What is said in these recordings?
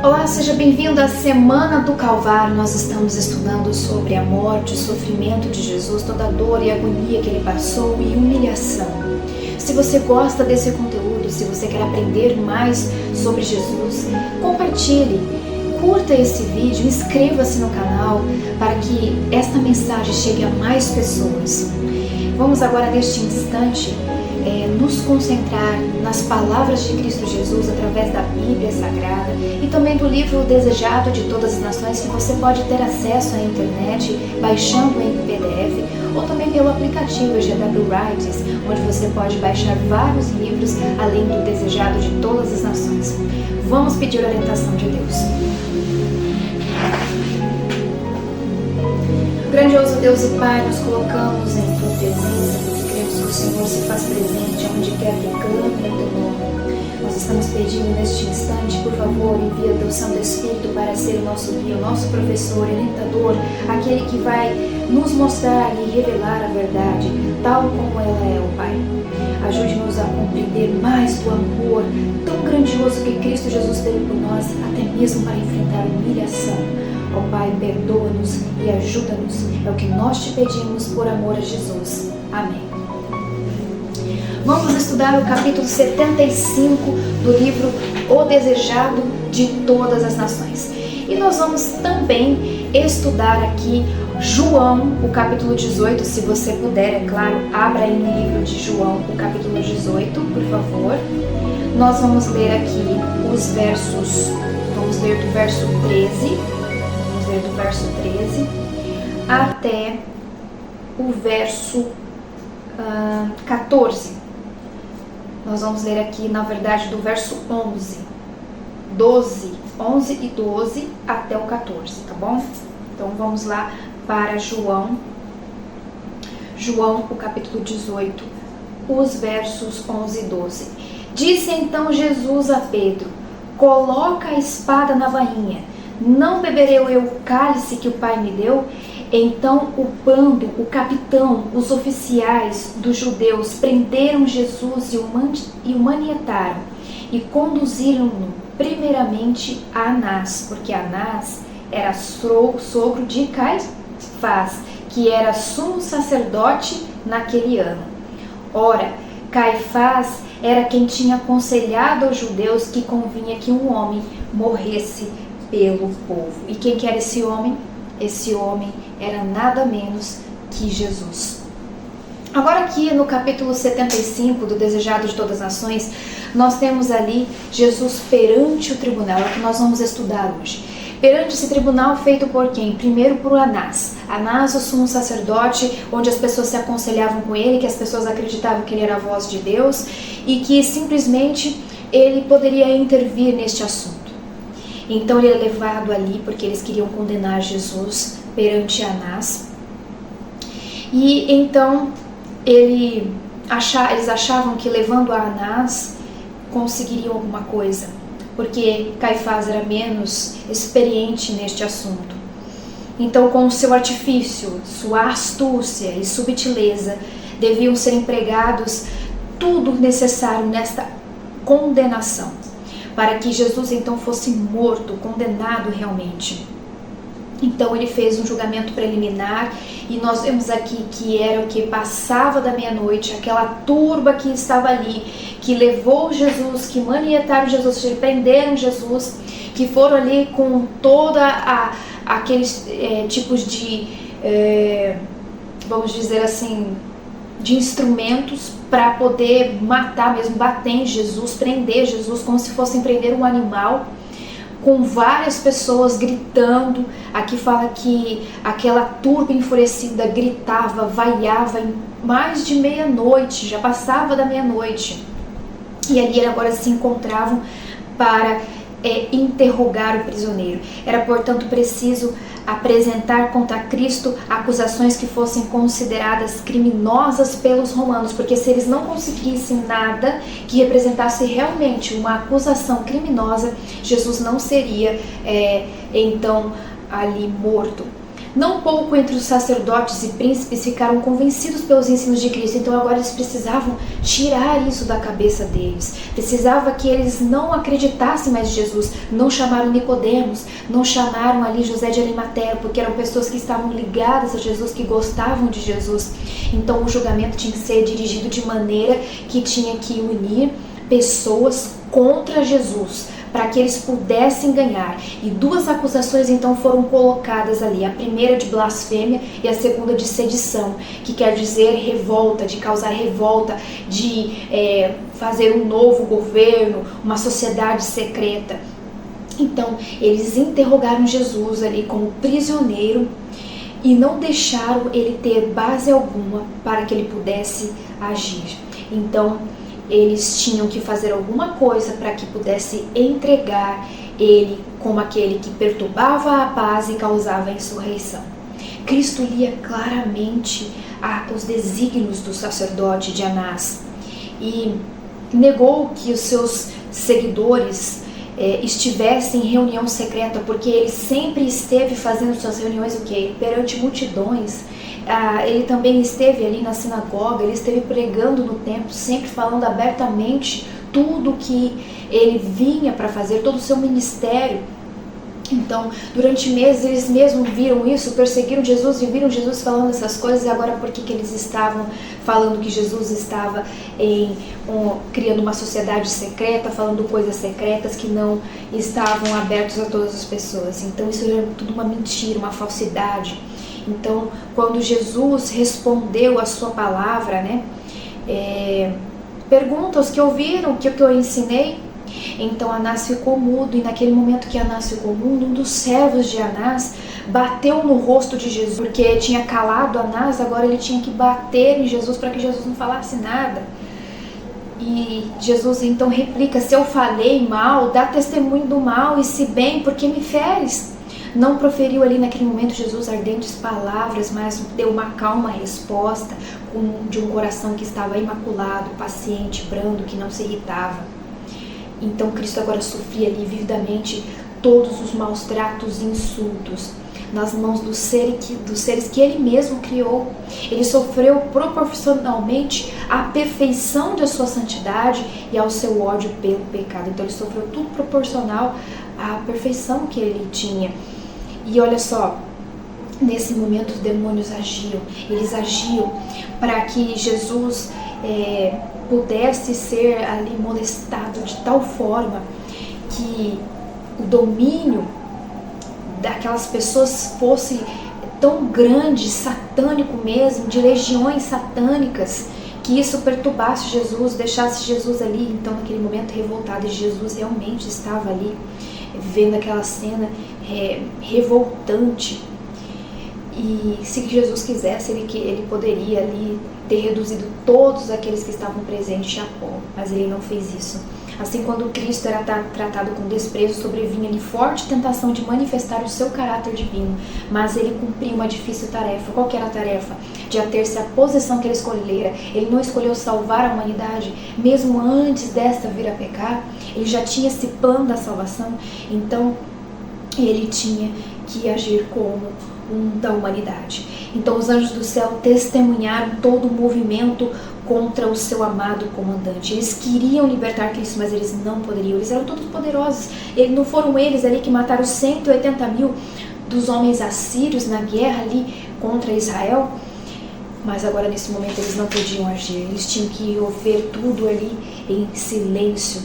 Olá, seja bem-vindo à Semana do Calvário. Nós estamos estudando sobre a morte, o sofrimento de Jesus, toda a dor e agonia que ele passou e humilhação. Se você gosta desse conteúdo, se você quer aprender mais sobre Jesus, compartilhe, curta esse vídeo, inscreva-se no canal para que esta mensagem chegue a mais pessoas. Vamos agora, neste instante, nos concentrar nas palavras de Cristo Jesus através da Bíblia Sagrada e também do livro Desejado de Todas as Nações, que você pode ter acesso à internet baixando em PDF ou também pelo aplicativo GW Writers, onde você pode baixar vários livros além do Desejado de Todas as Nações. Vamos pedir a orientação de Deus. Grandioso Deus e Pai, nos colocamos em Tua presença, porque cremos que o Senhor se faz presente onde quer que clame o Teu nome. Nós estamos pedindo neste instante, por favor, envia Teu Santo Espírito para ser o nosso guia, o nosso professor, orientador, aquele que vai nos mostrar e revelar a verdade, tal como ela é, ó Pai. Ajude-nos a compreender mais do amor tão grandioso que Cristo Jesus teve por nós, até mesmo para enfrentar a humilhação. Ó Pai, perdoa-nos e ajuda-nos. É o que nós te pedimos por amor a Jesus. Amém. Vamos estudar o capítulo 75 do livro O Desejado de Todas as Nações. E nós vamos também estudar aqui João, o capítulo 18. Se você puder, é claro, abra aí no livro de João, o capítulo 18, por favor. Nós vamos ler aqui os versos, vamos ler do verso 13. Do verso 13 até o verso 14. Nós vamos ler aqui, na verdade, do verso 11 e 12 até o 14, tá bom? Então vamos lá para João, o capítulo 18, os versos 11 e 12. Disse então Jesus a Pedro: coloca a espada na bainha. Não beberei eu o cálice que o Pai me deu? Então o bando, o capitão, os oficiais dos judeus prenderam Jesus e o manietaram e conduziram-no primeiramente a Anás, porque Anás era sogro de Caifás, que era sumo sacerdote naquele ano. Ora, Caifás era quem tinha aconselhado aos judeus que convinha que um homem morresse pelo povo. E quem que era esse homem? Esse homem era nada menos que Jesus. Agora aqui no capítulo 75 do Desejado de Todas as Nações, nós temos ali Jesus perante o tribunal, é o que nós vamos estudar hoje. Perante esse tribunal feito por quem? Primeiro por Anás. Anás, o sumo sacerdote, onde as pessoas se aconselhavam com ele, que as pessoas acreditavam que ele era a voz de Deus e que simplesmente ele poderia intervir neste assunto. Então ele é levado ali porque eles queriam condenar Jesus perante Anás. E então eles achavam que levando a Anás conseguiriam alguma coisa, porque Caifás era menos experiente neste assunto. Então, com o seu artifício, sua astúcia e subtileza, deviam ser empregados tudo necessário nesta condenação, para que Jesus então fosse morto, condenado realmente. Então ele fez um julgamento preliminar e nós vemos aqui que era o que passava da meia-noite, aquela turba que estava ali, que levou Jesus, que manietaram Jesus, que prenderam Jesus, que foram ali com toda aqueles tipos de, vamos dizer assim, de instrumentos para poder matar mesmo, bater em Jesus, prender Jesus, como se fossem prender um animal, com várias pessoas gritando. Aqui fala que aquela turba enfurecida gritava, vaiava em mais de meia-noite, já passava da meia-noite. E ali agora se encontravam para interrogar o prisioneiro. Era, portanto, preciso apresentar contra Cristo acusações que fossem consideradas criminosas pelos romanos, porque se eles não conseguissem nada que representasse realmente uma acusação criminosa, Jesus não seria então ali morto. Não pouco entre os sacerdotes e príncipes ficaram convencidos pelos ensinos de Cristo, então agora eles precisavam tirar isso da cabeça deles. Precisava que eles não acreditassem mais em Jesus. Não chamaram Nicodemos, não chamaram ali José de Arimateia, porque eram pessoas que estavam ligadas a Jesus, que gostavam de Jesus. Então o julgamento tinha que ser dirigido de maneira que tinha que unir pessoas contra Jesus, para que eles pudessem ganhar. E duas acusações então foram colocadas ali, a primeira de blasfêmia e a segunda de sedição, que quer dizer revolta, de causar revolta, de fazer um novo governo, uma sociedade secreta. Então eles interrogaram Jesus ali como prisioneiro e não deixaram ele ter base alguma para que ele pudesse agir. Então eles tinham que fazer alguma coisa para que pudesse entregar ele como aquele que perturbava a paz e causava a insurreição. Cristo lia claramente os desígnios do sacerdote de Anás e negou que os seus seguidores estivessem em reunião secreta, porque ele sempre esteve fazendo suas reuniões perante multidões. Ele também esteve ali na sinagoga, ele esteve pregando no templo, sempre falando abertamente tudo o que ele vinha para fazer, todo o seu ministério. Então, durante meses, eles mesmos viram isso, perseguiram Jesus e viram Jesus falando essas coisas. E agora, por que eles estavam falando que Jesus estava criando uma sociedade secreta, falando coisas secretas que não estavam abertas a todas as pessoas? Então, isso era tudo uma mentira, uma falsidade. Então, quando Jesus respondeu a sua palavra, pergunta aos que ouviram o que eu ensinei. Então Anás ficou mudo, e naquele momento que Anás ficou mudo, um dos servos de Anás bateu no rosto de Jesus, porque tinha calado Anás, agora ele tinha que bater em Jesus para que Jesus não falasse nada. E Jesus então replica: se eu falei mal, dá testemunho do mal, e se bem, por que me feres? Não proferiu ali naquele momento Jesus ardentes palavras, mas deu uma calma resposta de um coração que estava imaculado, paciente, brando, que não se irritava. Então Cristo agora sofria ali vividamente todos os maus tratos e insultos nas mãos dos seres que ele mesmo criou. Ele sofreu proporcionalmente à perfeição da sua santidade e ao seu ódio pelo pecado. Então ele sofreu tudo proporcional à perfeição que ele tinha. E olha só, nesse momento os demônios agiam. Eles agiam para que Jesus pudesse ser ali molestado de tal forma que o domínio daquelas pessoas fosse tão grande, satânico mesmo, de legiões satânicas, que isso perturbasse Jesus, deixasse Jesus ali, então naquele momento revoltado. E Jesus realmente estava ali, vendo aquela cena revoltante. E se Jesus quisesse, ele poderia ali ter reduzido todos aqueles que estavam presentes a pó, mas ele não fez isso. Assim, quando Cristo era tratado com desprezo, sobrevinha-lhe forte tentação de manifestar o seu caráter divino, mas ele cumpriu uma difícil tarefa. Qual que era a tarefa? De ater-se à posição que ele escolhera. Ele não escolheu salvar a humanidade, mesmo antes desta vir a pecar. Ele já tinha esse plano da salvação, então ele tinha que agir como um da humanidade. Então os anjos do céu testemunharam todo o movimento contra o seu amado comandante. Eles queriam libertar Cristo, mas eles não poderiam. Eles eram todos poderosos. Não foram eles ali que mataram 180 mil dos homens assírios na guerra ali contra Israel? Mas agora nesse momento eles não podiam agir. Eles tinham que ver tudo ali em silêncio,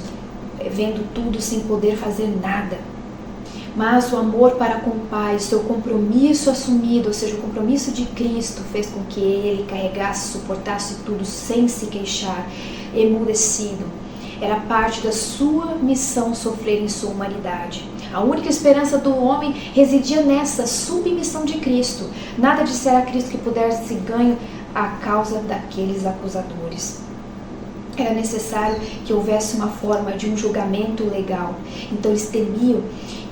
vendo tudo sem poder fazer nada. Mas o amor para com o Pai, seu compromisso assumido, ou seja, o compromisso de Cristo, fez com que ele carregasse, suportasse tudo sem se queixar, emudecido. Era parte da sua missão sofrer em sua humanidade. A única esperança do homem residia nessa submissão de Cristo. Nada de ser a Cristo que pudesse ganho à causa daqueles acusadores. Era necessário que houvesse uma forma de um julgamento legal. Então eles temiam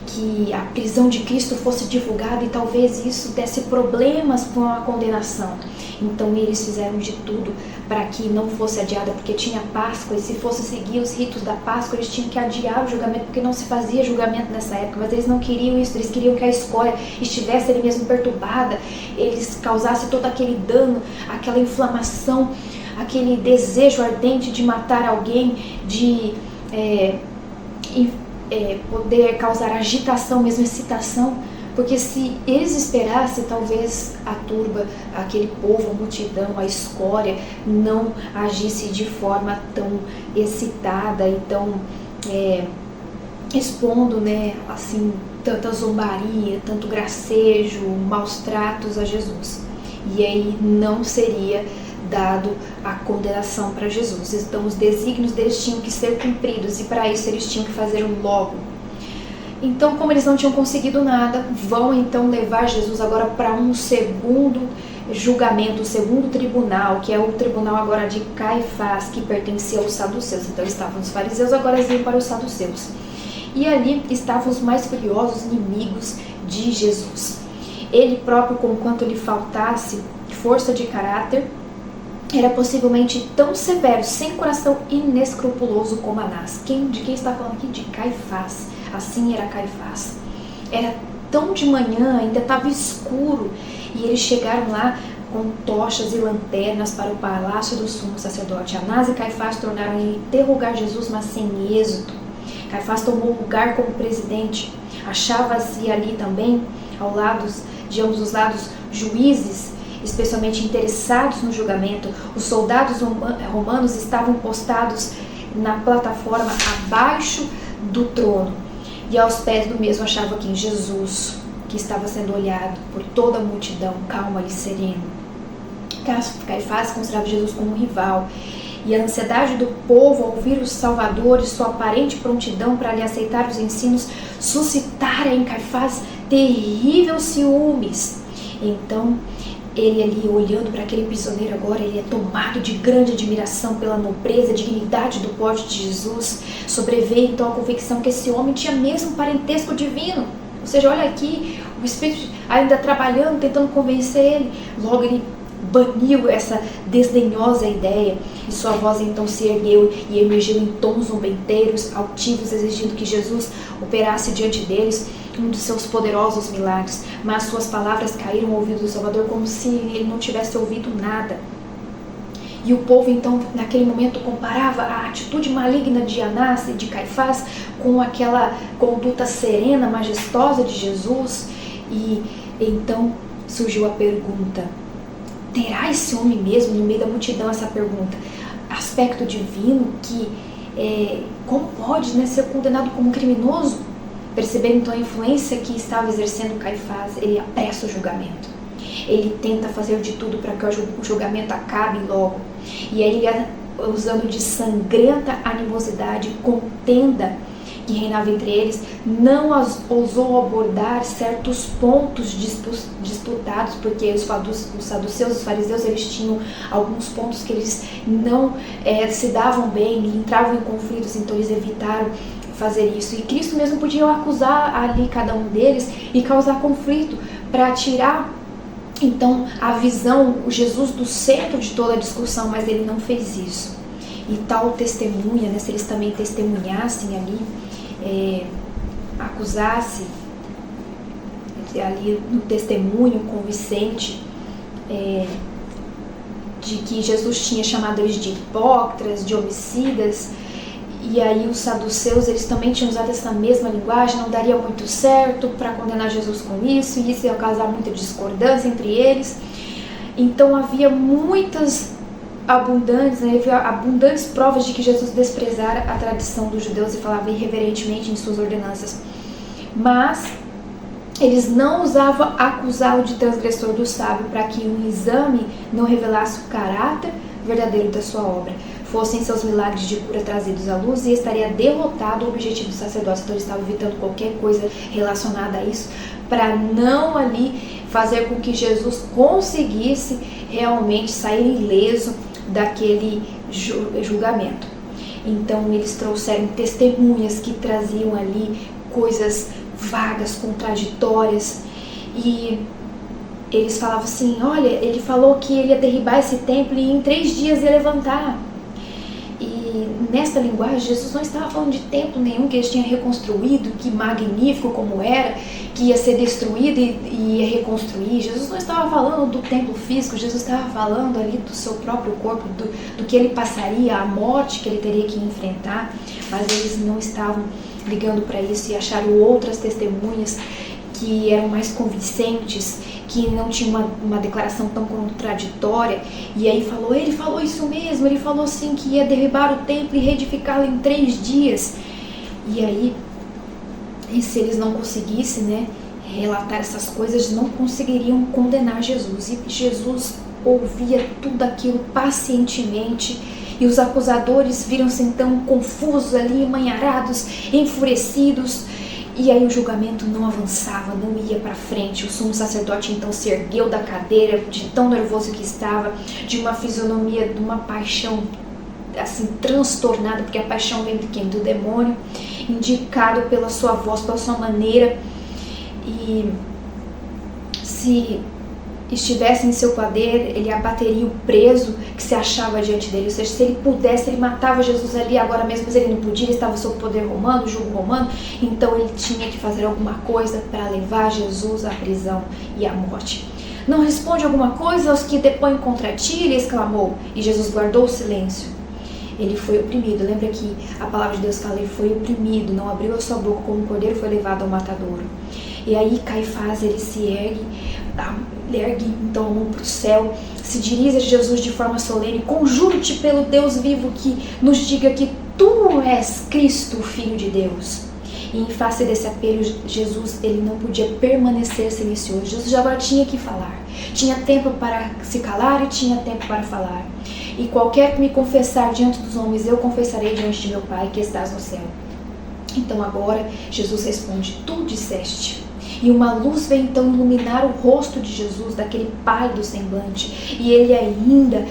que a prisão de Cristo fosse divulgada e talvez isso desse problemas com a condenação. Então eles fizeram de tudo para que não fosse adiada, porque tinha Páscoa, e se fosse seguir os ritos da Páscoa, eles tinham que adiar o julgamento, porque não se fazia julgamento nessa época. Mas eles não queriam isso, eles queriam que a escória estivesse ali mesmo perturbada, eles causassem todo aquele dano, aquela inflamação, aquele desejo ardente de matar alguém, de poder causar agitação, mesmo excitação. Porque se eles esperassem, talvez a turba, aquele povo, a multidão, a escória, não agisse de forma tão excitada e tão expondo, né, assim, tanta zombaria, tanto gracejo, maus tratos a Jesus. E aí não seria dado a condenação para Jesus. Então os desígnios deles tinham que ser cumpridos, e para isso eles tinham que fazer logo. Então, como eles não tinham conseguido nada, vão então levar Jesus agora para um segundo julgamento, o segundo tribunal, que é o tribunal agora de Caifás, que pertencia aos saduceus. Então estavam os fariseus, agora eles iam para os saduceus. E ali estavam os mais furiosos inimigos de Jesus. Ele próprio, conquanto lhe faltasse força de caráter, era possivelmente tão severo, sem coração inescrupuloso como Anás. De quem está falando aqui? De Caifás. Assim era Caifás. Era tão de manhã, ainda estava escuro, e eles chegaram lá com tochas e lanternas para o palácio do sumo sacerdote. Anás e Caifás tornaram a interrogar Jesus, mas sem êxito. Caifás tomou lugar como presidente. Achava-se ali também, de ambos os lados, juízes, especialmente interessados no julgamento. Os soldados romanos estavam postados na plataforma abaixo do trono, e aos pés do mesmo achava quem? Jesus, que estava sendo olhado por toda a multidão, calmo e sereno. Caifás considerava Jesus como um rival, e a ansiedade do povo ao ouvir o Salvador e sua aparente prontidão para lhe aceitar os ensinos suscitara em Caifás terrível ciúmes. Então ele ali, olhando para aquele prisioneiro agora, ele é tomado de grande admiração pela nobreza, dignidade do porte de Jesus. Sobreveio então a convicção que esse homem tinha mesmo parentesco divino. Ou seja, olha aqui, o Espírito ainda trabalhando, tentando convencer ele. Logo ele baniu essa desdenhosa ideia, e sua voz então se ergueu e emergiu em tons zombeteiros, altivos, exigindo que Jesus operasse diante deles um dos seus poderosos milagres. Mas suas palavras caíram ao ouvido do Salvador como se ele não tivesse ouvido nada. E o povo então naquele momento comparava a atitude maligna de Anás e de Caifás com aquela conduta serena, majestosa de Jesus. E então surgiu a pergunta: terá esse homem mesmo, no meio da multidão, essa pergunta, aspecto divino, que como pode, né, ser condenado como criminoso? Percebendo então a influência que estava exercendo Caifás, ele apressa o julgamento. Ele tenta fazer de tudo para que o julgamento acabe logo. E aí, usando de sangrenta animosidade, contenda que reinava entre eles, não ousou abordar certos pontos disputados, porque os saduceus, os fariseus, eles tinham alguns pontos que eles não se davam bem, entravam em conflitos, então eles evitaram fazer isso. E Cristo mesmo podia acusar ali cada um deles e causar conflito para tirar então a visão, o Jesus do centro de toda a discussão, mas ele não fez isso. E tal testemunha, né, se eles também testemunhassem ali, acusasse ali no testemunho convincente de que Jesus tinha chamado eles de hipócritas, de homicidas, e aí os saduceus, eles também tinham usado essa mesma linguagem, não daria muito certo para condenar Jesus com isso, e isso ia causar muita discordância entre eles. Então havia abundantes provas de que Jesus desprezara a tradição dos judeus e falava irreverentemente em suas ordenanças. Mas eles não ousavam acusá-lo de transgressor do sábio, para que um exame não revelasse o caráter verdadeiro da sua obra. Fossem seus milagres de cura trazidos à luz, e estaria derrotado o objetivo do sacerdócio. Então ele estava evitando qualquer coisa relacionada a isso, para não ali fazer com que Jesus conseguisse realmente sair ileso daquele julgamento. Então eles trouxeram testemunhas que traziam ali coisas vagas, contraditórias, e eles falavam assim, olha, ele falou que ele ia derribar esse templo e em 3 dias ia levantar. E nessa linguagem, Jesus não estava falando de templo nenhum que eles tinham reconstruído, que magnífico como era, que ia ser destruído e ia reconstruir. Jesus não estava falando do templo físico, Jesus estava falando ali do seu próprio corpo, do que ele passaria, a morte que ele teria que enfrentar, mas eles não estavam ligando para isso e acharam outras testemunhas que eram mais convincentes, que não tinha uma declaração tão contraditória. E aí ele falou isso mesmo, ele falou assim que ia derribar o templo e reedificá-lo em 3 dias. E aí, e se eles não conseguissem, né, relatar essas coisas, não conseguiriam condenar Jesus. E Jesus ouvia tudo aquilo pacientemente. E os acusadores viram-se então confusos ali, emanharados, enfurecidos. E aí o julgamento não avançava, não ia para frente. O sumo sacerdote então se ergueu da cadeira, de tão nervoso que estava, de uma fisionomia, de uma paixão assim transtornada, porque a paixão vem de quem? Do demônio, indicado pela sua voz, pela sua maneira. E se estivesse em seu poder, ele abateria o preso que se achava diante dele. Ou seja, se ele pudesse, ele matava Jesus ali agora mesmo, mas ele não podia, ele estava sob o poder romano, o jugo romano. Então ele tinha que fazer alguma coisa para levar Jesus à prisão e à morte. Não responde alguma coisa aos que depõem contra ti, ele exclamou. E Jesus guardou o silêncio. Ele foi oprimido. Lembra que a palavra de Deus fala, ele foi oprimido, não abriu a sua boca, como um cordeiro foi levado ao matadouro. E aí Caifás, ele se ergue então a mão para o céu, se dirige a Jesus de forma solene, conjuro-te pelo Deus vivo que nos diga que tu és Cristo, o Filho de Deus. E em face desse apelo, Jesus, ele não podia permanecer silencioso. Jesus agora tinha que falar, tinha tempo para se calar e tinha tempo para falar. E qualquer que me confessar diante dos homens, eu confessarei diante de meu Pai que estás no céu. Então agora Jesus responde, tu disseste. E uma luz veio então iluminar o rosto de Jesus, daquele pálido semblante. E ele ainda,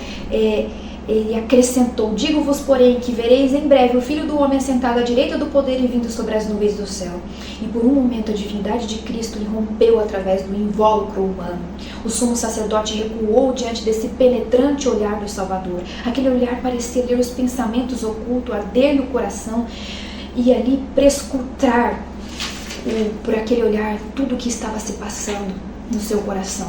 ele acrescentou, digo-vos, porém, que vereis em breve o Filho do Homem assentado à direita do poder e vindo sobre as nuvens do céu. E por um momento a divindade de Cristo irrompeu através do invólucro humano. O sumo sacerdote recuou diante desse penetrante olhar do Salvador. Aquele olhar parecia ler os pensamentos ocultos, arder-lhe o coração e ali prescrutar por aquele olhar tudo o que estava se passando no seu coração.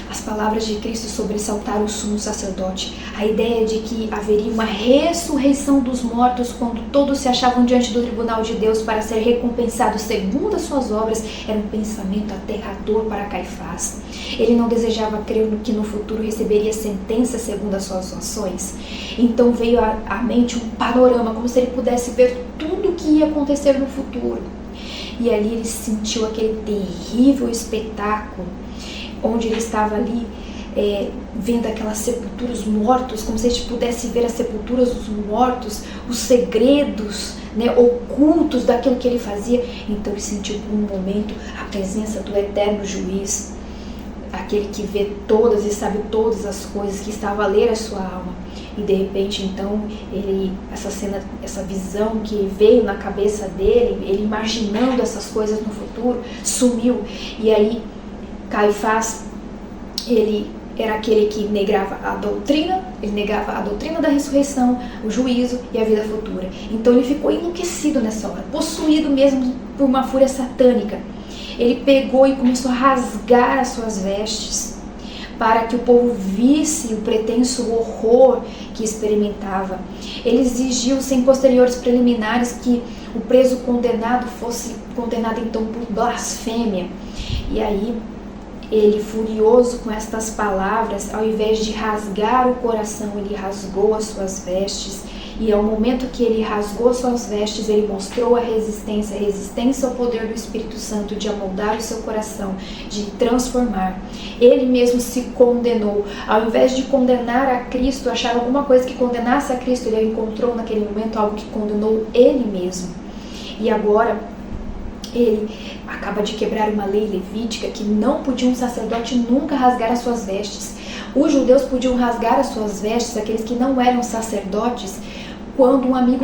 As palavras de Cristo sobressaltaram o sumo sacerdote. A ideia de que haveria uma ressurreição dos mortos quando todos se achavam diante do tribunal de Deus para ser recompensados segundo as suas obras era um pensamento aterrador para Caifás. Ele não desejava crer no que no futuro receberia sentença segundo as suas ações. Então veio à mente um panorama, como se ele pudesse ver tudo o que ia acontecer no futuro. E ali ele sentiu aquele terrível espetáculo, onde ele estava ali vendo aquelas sepulturas mortos, como se ele pudesse ver as sepulturas dos mortos, os segredos, né, ocultos daquilo que ele fazia. Então ele sentiu por um momento a presença do eterno juiz, aquele que vê todas e sabe todas as coisas, que estava a ler a sua alma. E de repente então essa cena, essa visão que veio na cabeça dele, ele imaginando essas coisas no futuro, sumiu. E aí Caifás, ele era aquele que negava a doutrina, ele negava a doutrina da ressurreição, o juízo e a vida futura. Então ele ficou enlouquecido nessa hora, possuído mesmo por uma fúria satânica. Ele pegou e começou a rasgar as suas vestes, para que o povo visse o pretenso horror que experimentava. Ele exigiu, sem posteriores preliminares, que o preso condenado fosse condenado então por blasfêmia. E aí, ele, furioso com estas palavras, ao invés de rasgar o coração, ele rasgou as suas vestes. E ao momento que ele rasgou suas vestes, ele mostrou a resistência ao poder do Espírito Santo de amoldar o seu coração, de transformar. Ele mesmo se condenou. Ao invés de condenar a Cristo, achar alguma coisa que condenasse a Cristo, ele encontrou naquele momento algo que condenou ele mesmo. E agora, ele acaba de quebrar uma lei levítica que não podia um sacerdote nunca rasgar as suas vestes. Os judeus podiam rasgar as suas vestes, aqueles que não eram sacerdotes, quando um amigo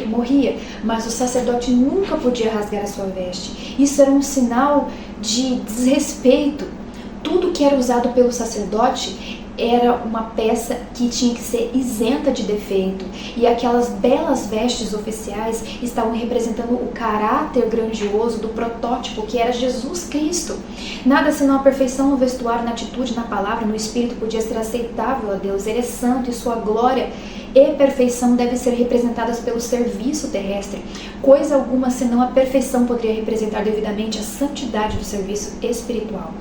morria, mas o sacerdote nunca podia rasgar a sua veste. Isso era um sinal de desrespeito tudo que era usado pelo sacerdote era uma peça que tinha que ser isenta de defeito, e aquelas belas vestes oficiais estavam representando o caráter grandioso do protótipo que era Jesus Cristo. Nada senão a perfeição no vestuário, na atitude, na palavra, no espírito podia ser aceitável a Deus. Ele é santo e sua glória e perfeição devem ser representadas pelo serviço terrestre. Coisa alguma senão a perfeição poderia representar devidamente a santidade do serviço espiritual.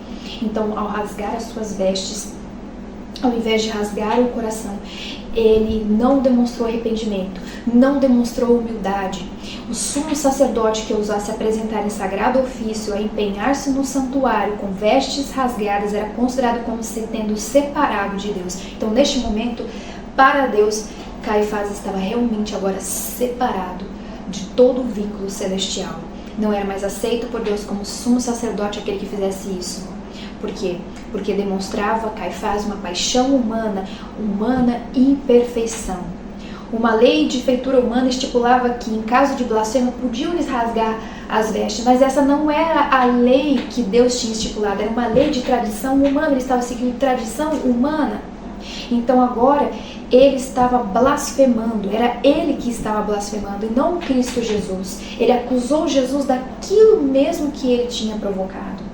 Então, ao rasgar as suas vestes, ao invés de rasgar o coração, ele não demonstrou arrependimento, não demonstrou humildade. O sumo sacerdote que ousasse apresentar em sagrado ofício a empenhar-se no santuário com vestes rasgadas era considerado como se tendo separado de Deus. Então, neste momento, para Deus, Caifás estava realmente agora separado de todo o vínculo celestial. Não era mais aceito por Deus como sumo sacerdote aquele que fizesse isso. Por quê? Porque demonstrava Caifás uma paixão humana imperfeição. Uma lei de feitura humana estipulava que, em caso de blasfêmia, podiam lhes rasgar as vestes, mas essa não era a lei que Deus tinha estipulado, era uma lei de tradição humana, ele estava seguindo tradição humana. Então agora ele estava blasfemando, era ele que estava blasfemando e não Cristo Jesus. Ele acusou Jesus daquilo mesmo que ele tinha provocado.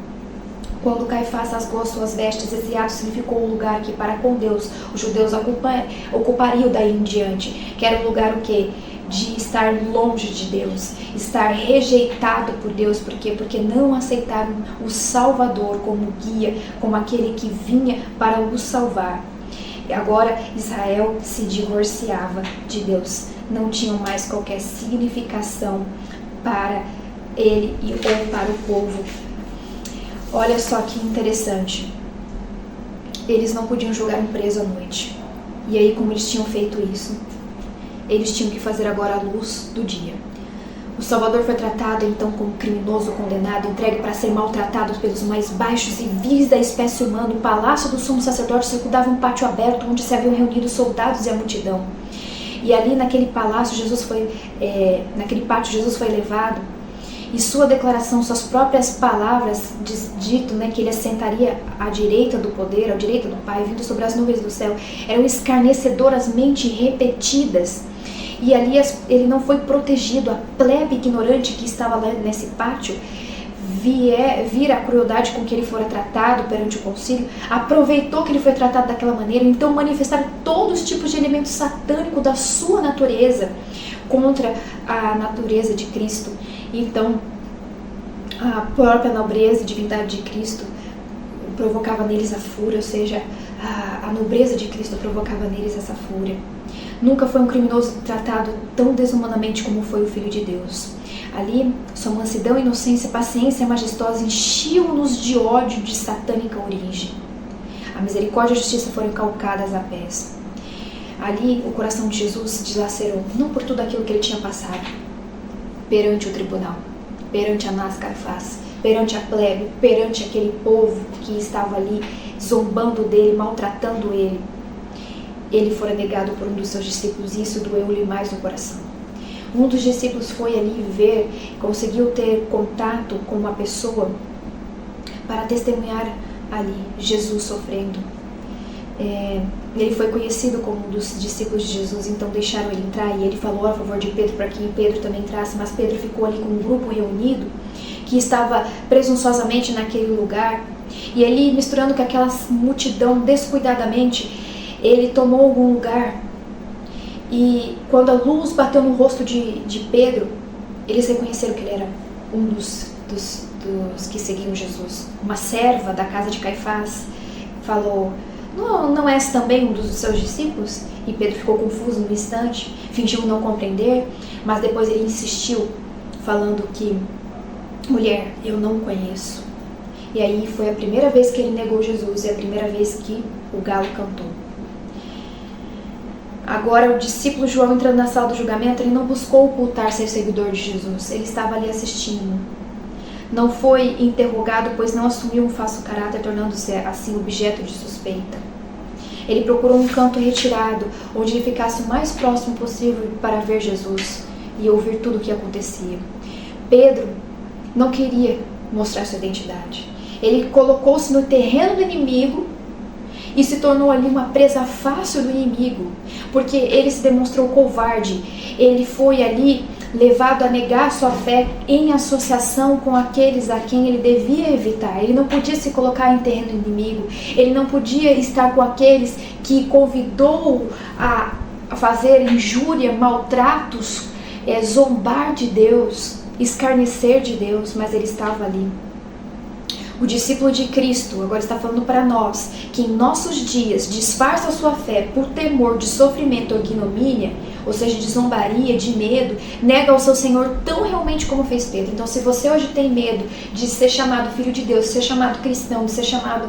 Quando Caifás rasgou as suas vestes, esse ato significou um lugar que, para com Deus, os judeus ocupariam daí em diante, que era um lugar o quê? De estar longe de Deus, estar rejeitado por Deus. Por quê? Porque não aceitaram o Salvador como guia, como aquele que vinha para os salvar. E agora Israel se divorciava de Deus, não tinham mais qualquer significação para ele ou para o povo. Olha só que interessante, eles não podiam jogar um preso à noite. E aí, como eles tinham feito isso, eles tinham que fazer agora a luz do dia. O Salvador foi tratado então como criminoso condenado, entregue para ser maltratado pelos mais baixos evis da espécie humana. O palácio do sumo sacerdote circundava um pátio aberto onde se haviam reunido soldados e a multidão. E ali naquele palácio naquele pátio Jesus foi levado. E sua declaração, suas próprias palavras, dito que ele assentaria à direita do poder, à direita do Pai, vindo sobre as nuvens do céu, eram escarnecedoramente repetidas. E ali ele não foi protegido. A plebe ignorante que estava lá nesse pátio vira a crueldade com que ele fora tratado perante o concílio, aproveitou que ele foi tratado daquela maneira, então manifestaram todos os tipos de elementos satânicos da sua natureza contra a natureza de Cristo. Então, a própria nobreza e divindade de Cristo provocava neles a fúria, ou seja, a nobreza de Cristo provocava neles essa fúria. Nunca foi um criminoso tratado tão desumanamente como foi o Filho de Deus. Ali, sua mansidão, inocência, paciência majestosa enchiam-nos de ódio de satânica origem. A misericórdia e a justiça foram calcadas a pés. Ali, o coração de Jesus se dilacerou, não por tudo aquilo que ele tinha passado, perante o tribunal, perante Anás Caifás, perante a plebe, perante aquele povo que estava ali zombando dele, maltratando ele. Ele fora negado por um dos seus discípulos e isso doeu-lhe mais no coração. Um dos discípulos foi ali ver, conseguiu ter contato com uma pessoa para testemunhar ali Jesus sofrendo. Ele foi conhecido como um dos discípulos de Jesus, então deixaram ele entrar e ele falou a favor de Pedro para que Pedro também entrasse, mas Pedro ficou ali com um grupo reunido que estava presunçosamente naquele lugar e ali misturando com aquela multidão descuidadamente, ele tomou algum lugar e quando a luz bateu no rosto de Pedro, eles reconheceram que ele era um dos que seguiam Jesus. Uma serva da casa de Caifás falou: não és também um dos seus discípulos? E Pedro ficou confuso no instante, fingiu não compreender, mas depois ele insistiu, falando que: mulher, eu não conheço. E aí foi a primeira vez que ele negou Jesus e a primeira vez que o galo cantou. Agora o discípulo João, entrando na sala do julgamento, ele não buscou ocultar ser seguidor de Jesus, ele estava ali assistindo. Não foi interrogado, pois não assumiu um falso caráter, tornando-se assim objeto de suspeita. Ele procurou um canto retirado, onde ele ficasse o mais próximo possível para ver Jesus e ouvir tudo o que acontecia. Pedro não queria mostrar sua identidade. Ele colocou-se no terreno do inimigo e se tornou ali uma presa fácil do inimigo, porque ele se demonstrou covarde. Ele foi ali levado a negar sua fé em associação com aqueles a quem ele devia evitar. Ele não podia se colocar em terreno inimigo, ele não podia estar com aqueles que convidou a fazer injúria, maltratos, zombar de Deus, escarnecer de Deus, mas ele estava ali. O discípulo de Cristo agora está falando para nós que em nossos dias disfarça a sua fé por temor de sofrimento ou ignomínia, ou seja, de zombaria, de medo, nega ao seu Senhor tão realmente como fez Pedro. Então, se você hoje tem medo de ser chamado filho de Deus, de ser chamado cristão, de ser chamado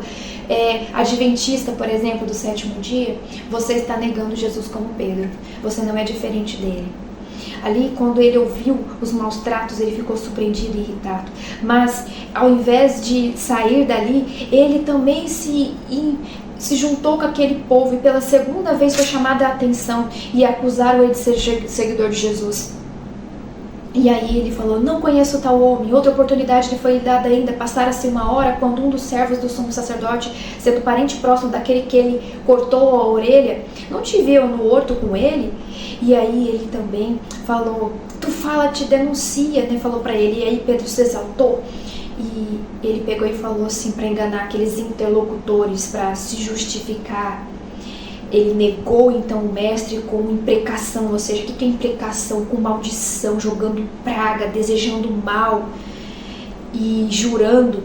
adventista, por exemplo, do sétimo dia, você está negando Jesus como Pedro. Você não é diferente dele. Ali, quando ele ouviu os maus tratos, ele ficou surpreendido e irritado. Mas, ao invés de sair dali, ele também se juntou com aquele povo e pela segunda vez foi chamada a atenção e acusaram ele de ser seguidor de Jesus. E aí ele falou, não conheço tal homem. Outra oportunidade lhe foi dada ainda. Passara-se uma hora quando um dos servos do sumo sacerdote, sendo parente próximo daquele que ele cortou a orelha, não te viu no horto com ele? E aí ele também falou, tu fala, te denuncia, né? Falou para ele. E aí Pedro se exaltou e ele pegou e falou assim para enganar aqueles interlocutores, para se justificar. Ele negou então o mestre com imprecação, ou seja, o que é imprecação? Com maldição, jogando praga, desejando mal e jurando.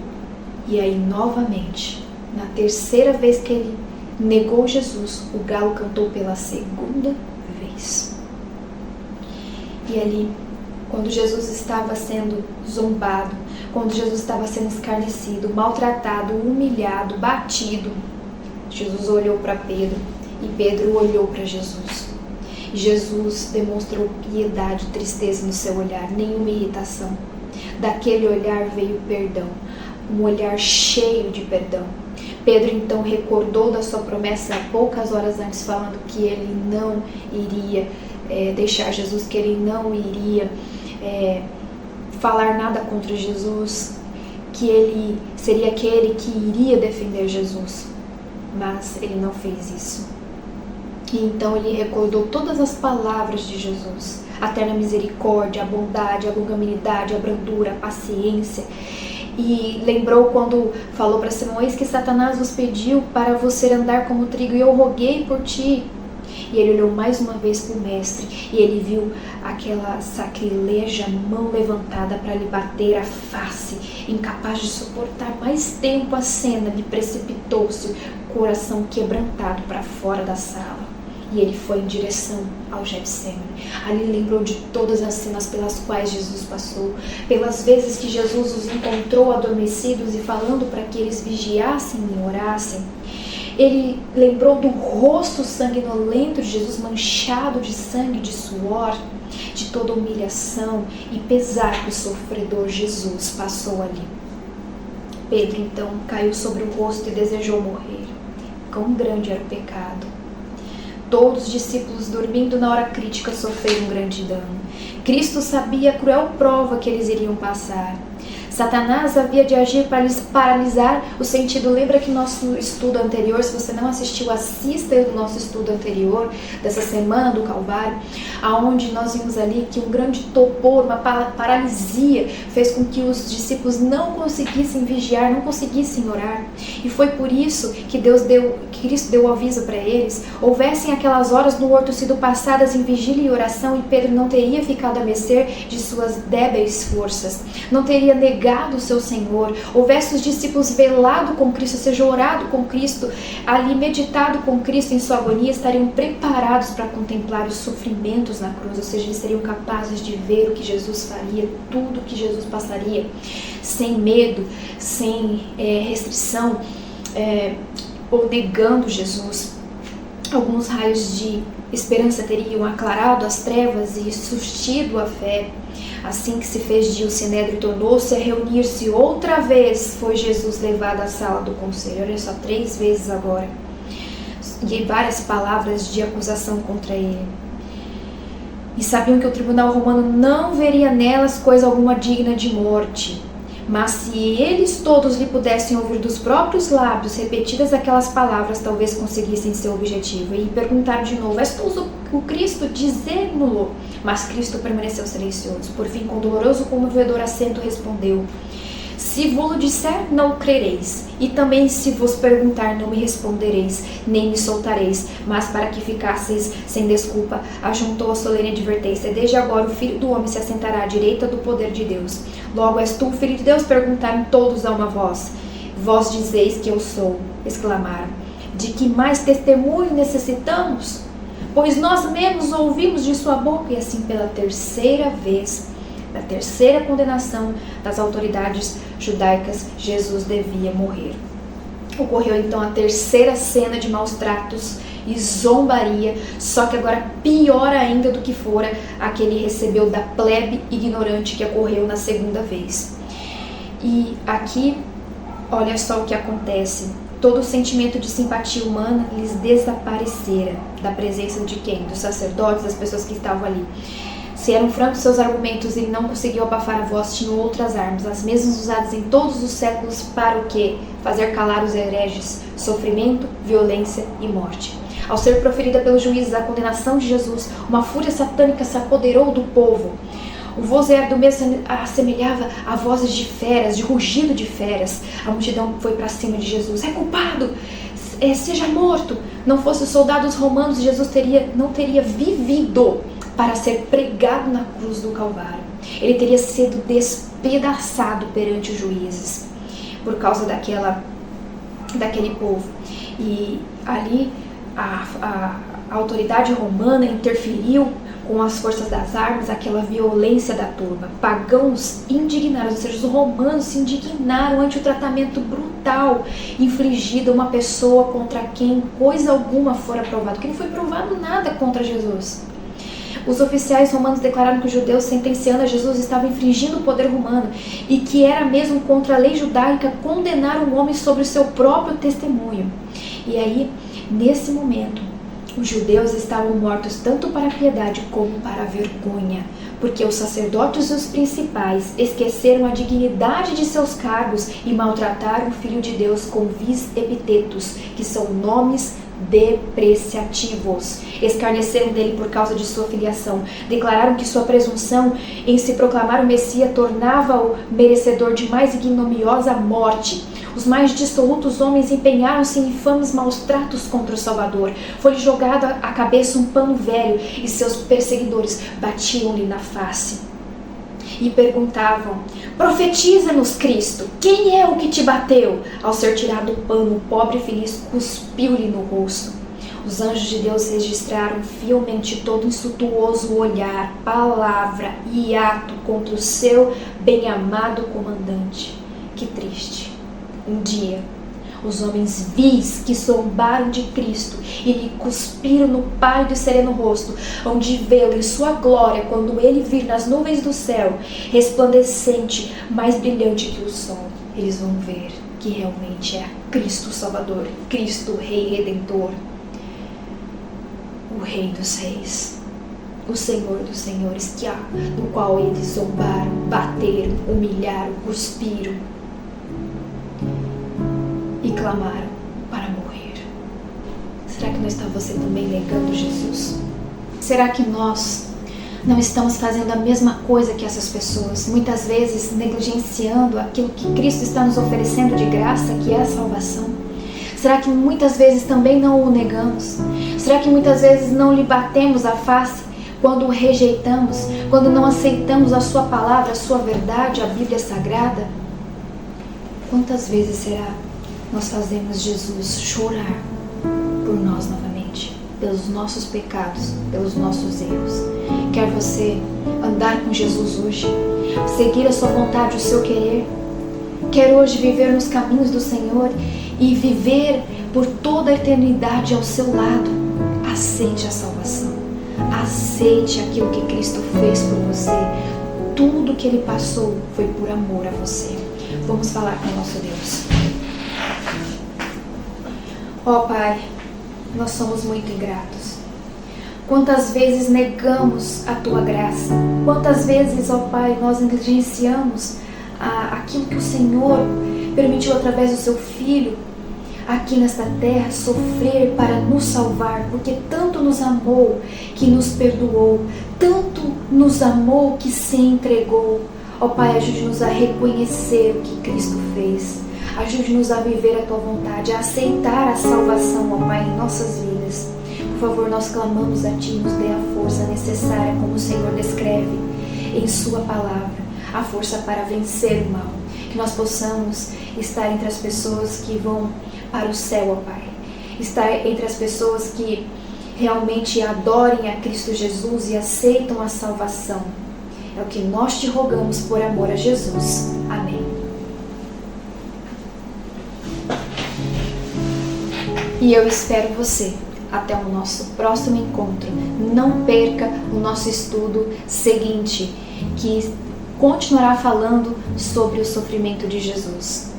E aí novamente, na terceira vez que ele negou Jesus, o galo cantou pela segunda vez. E ali, quando Jesus estava sendo zombado, quando Jesus estava sendo escarnecido, maltratado, humilhado, batido, Jesus olhou para Pedro. E Pedro olhou para Jesus. Jesus demonstrou piedade, tristeza no seu olhar, nenhuma irritação. Daquele olhar veio perdão, um olhar cheio de perdão. Pedro então recordou da sua promessa poucas horas antes, falando que ele não iria deixar Jesus, que ele não iria falar nada contra Jesus, que ele seria aquele que iria defender Jesus. Mas ele não fez isso. E então ele recordou todas as palavras de Jesus, a eterna misericórdia, a bondade, a longanimidade, a brandura, a paciência. E lembrou quando falou para Simão, eis que Satanás vos pediu para você andar como trigo, e eu roguei por ti. E ele olhou mais uma vez para o mestre, e ele viu aquela sacrileja mão levantada para lhe bater a face. Incapaz de suportar mais tempo a cena, lhe precipitou-se, coração quebrantado, para fora da sala. E ele foi em direção ao Getsemane. Ali lembrou de todas as cenas pelas quais Jesus passou, pelas vezes que Jesus os encontrou adormecidos e falando para que eles vigiassem e orassem. Ele lembrou do rosto sanguinolento de Jesus, manchado de sangue, de suor, de toda humilhação e pesar que o sofredor Jesus passou ali. Pedro então caiu sobre o rosto e desejou morrer. Quão grande era o pecado! Todos os discípulos, dormindo na hora crítica, sofreram um grande dano. Cristo sabia a cruel prova que eles iriam passar. Satanás havia de agir para lhes paralisar o sentido. Lembra que nosso estudo anterior, se você não assistiu, assista o nosso estudo anterior, dessa semana do Calvário, aonde nós vimos ali que um grande torpor, uma paralisia, fez com que os discípulos não conseguissem vigiar, não conseguissem orar. E foi por isso que Cristo deu o aviso para eles. Houvessem aquelas horas no horto sido passadas em vigília e oração, e Pedro não teria ficado a mercê de suas débeis forças, não teria negado o seu Senhor. Houvesse os discípulos velado com Cristo, ou seja, orado com Cristo, ali meditado com Cristo em sua agonia, estariam preparados para contemplar os sofrimentos na cruz, ou seja, eles seriam capazes de ver o que Jesus faria, tudo o que Jesus passaria, sem medo, sem restrição, ou negando Jesus. Alguns raios de esperança teriam aclarado as trevas e sustido a fé. Assim que se fez dia, o Sinédrio tornou-se a reunir-se outra vez. Foi Jesus levado à sala do conselho. Olha só, 3 vezes agora. E várias palavras de acusação contra ele. E sabiam que o tribunal romano não veria nelas coisa alguma digna de morte. Mas se eles todos lhe pudessem ouvir dos próprios lábios repetidas aquelas palavras, talvez conseguissem seu objetivo. E perguntaram de novo: és tu o Cristo? Dizê-no-lo. Mas Cristo permaneceu silencioso. Por fim, com doloroso comovedor acento, respondeu: se vos disser, não crereis, e também se vos perguntar, não me respondereis, nem me soltareis. Mas para que ficasseis sem desculpa, ajuntou a solene advertência: desde agora o Filho do Homem se assentará à direita do poder de Deus. Logo, és tu o Filho de Deus? Perguntaram todos a uma voz. Vós dizeis que eu sou, exclamaram. De que mais testemunho necessitamos? Pois nós mesmos ouvimos de sua boca. E assim pela terceira vez, na terceira condenação das autoridades judaicas, Jesus devia morrer. Ocorreu então a terceira cena de maus tratos e zombaria, só que agora pior ainda do que fora a que ele recebeu da plebe ignorante que ocorreu na segunda vez. E aqui, olha só o que acontece. Todo o sentimento de simpatia humana lhes desaparecera da presença de quem? Dos sacerdotes, das pessoas que estavam ali. Se eram francos seus argumentos, ele não conseguiu abafar a voz, tinham outras armas, as mesmas usadas em todos os séculos para o quê? Fazer calar os hereges, sofrimento, violência e morte. Ao ser proferida pelos juízes a condenação de Jesus, uma fúria satânica se apoderou do povo. O vozeiro do mesmo assemelhava a vozes de feras, de rugido de feras. A multidão foi para cima de Jesus: é culpado, seja morto. Não fosse os soldados romanos, Jesus não teria vivido para ser pregado na cruz do Calvário. Ele teria sido despedaçado perante os juízes por causa daquele povo. E ali a autoridade romana interferiu com as forças das armas, aquela violência da turba. Pagãos indignaram, ou seja, os romanos se indignaram ante o tratamento brutal infligido a uma pessoa contra quem coisa alguma fora provado, porque não foi provado nada contra Jesus. Os oficiais romanos declararam que os judeus, sentenciando a Jesus, estavam infringindo o poder romano e que era mesmo contra a lei judaica condenar um homem sobre o seu próprio testemunho. E aí, nesse momento, os judeus estavam mortos tanto para a piedade como para a vergonha, porque os sacerdotes e os principais esqueceram a dignidade de seus cargos e maltrataram o Filho de Deus com vis epitetos, que são nomes depreciativos. Escarneceram dele por causa de sua filiação. Declararam que sua presunção em se proclamar o Messias tornava-o merecedor de mais ignominiosa morte. Os mais dissolutos homens empenharam-se em infames maus tratos contra o Salvador. Foi-lhe jogado à cabeça um pano velho e seus perseguidores batiam-lhe na face e perguntavam: profetiza-nos, Cristo, quem é o que te bateu? Ao ser tirado o pano, o pobre infeliz cuspiu-lhe no rosto. Os anjos de Deus registraram fielmente todo insultuoso olhar, palavra e ato contra o seu bem-amado comandante. Que triste. Um dia, os homens vis que zombaram de Cristo e lhe cuspiram no pálido e sereno rosto, hão de vê-lo em sua glória quando ele vir nas nuvens do céu, resplandecente, mais brilhante que o sol. Eles vão ver que realmente é Cristo Salvador, Cristo Rei Redentor, o Rei dos Reis, o Senhor dos Senhores, no qual eles zombaram, bateram, humilharam, cuspiram e clamaram para morrer. Será que não está você também negando Jesus? Será que nós não estamos fazendo a mesma coisa que essas pessoas, muitas vezes negligenciando aquilo que Cristo está nos oferecendo de graça, que é a salvação? Será que muitas vezes também não o negamos? Será que muitas vezes não lhe batemos a face quando o rejeitamos, quando não aceitamos a sua palavra, a sua verdade, a Bíblia Sagrada? Quantas vezes será nós fazemos Jesus chorar por nós novamente, pelos nossos pecados, pelos nossos erros? Quer você andar com Jesus hoje? Seguir a sua vontade, o seu querer? Quer hoje viver nos caminhos do Senhor e viver por toda a eternidade ao seu lado? Aceite a salvação. Aceite aquilo que Cristo fez por você. Tudo que Ele passou foi por amor a você. Vamos falar com o nosso Deus. Ó Pai, nós somos muito ingratos. Quantas vezes negamos a Tua graça? Quantas vezes, ó Pai, nós negligenciamos aquilo que o Senhor permitiu através do seu Filho aqui nesta terra sofrer para nos salvar, porque tanto nos amou que nos perdoou, tanto nos amou que se entregou. Ó Pai, ajude-nos a reconhecer o que Cristo fez, ajude-nos a viver a Tua vontade, a aceitar a salvação, ó Pai, em nossas vidas. Por favor, nós clamamos a Ti, nos dê a força necessária, como o Senhor descreve em Sua palavra, a força para vencer o mal, que nós possamos estar entre as pessoas que vão para o céu, ó Pai. Estar entre as pessoas que realmente adorem a Cristo Jesus e aceitam a salvação. É o que nós te rogamos por amor a Jesus. Amém. E eu espero você até o nosso próximo encontro. Não perca o nosso estudo seguinte, que continuará falando sobre o sofrimento de Jesus.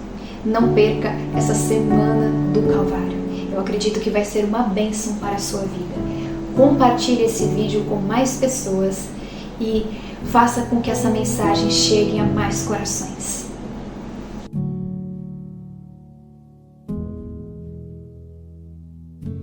Não perca essa semana do Calvário. Eu acredito que vai ser uma bênção para a sua vida. Compartilhe esse vídeo com mais pessoas e faça com que essa mensagem chegue a mais corações.